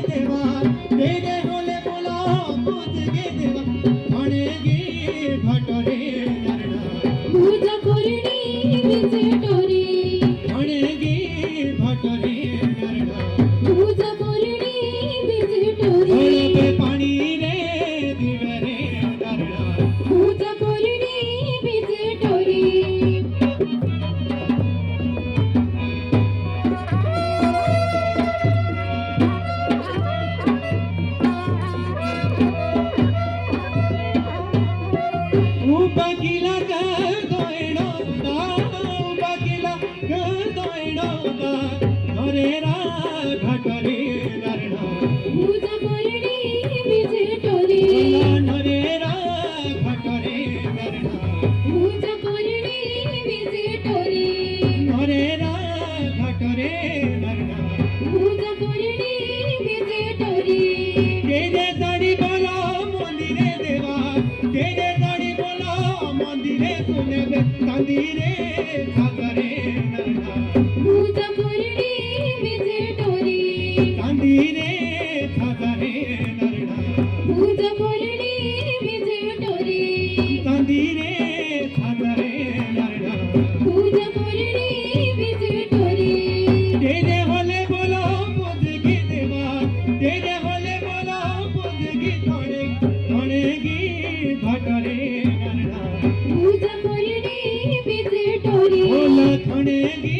देवा तेरे होले बोला पूजगे देवा म्हणेगी भटरे नरडा पूजा कोरणी विजे टोरी म्हणेगी भटरे नरडा पूजा कोरणी विजे टोरी ओळखे पाणी रे दिवे रे नरडा पूजा कोरणी विजे टोरी उभा केला दोयणो उभा केला दोयणो नरेरा घाटरे नरडा पूजा कोरणी विजे टोरी नरेरा घाटरे नरडा पूजा कोरणी विजे टोरी नरेरा घाटरे नरडा पूजा कोरणी विजे टोरी तेरे दाढ़ी बोला मंदिरे देवा तेरे दाढ़ी बोला मंदिरे सुने मंदिरे सागरे नरडा पूजा कोरणी विजे टोरी मंदिरे सागरे नरडा पूजा कोरणी विजे टोरी मंदिरे सागरे नरडा पूजा कोरणी विजे टोरी तेरे होले बोला पूजगी देवा तेरे होले बोला पूजगी थोड़ेगी भटरे नरडा पूजा कोरणी विजे टोरी बोल थोड़ेगी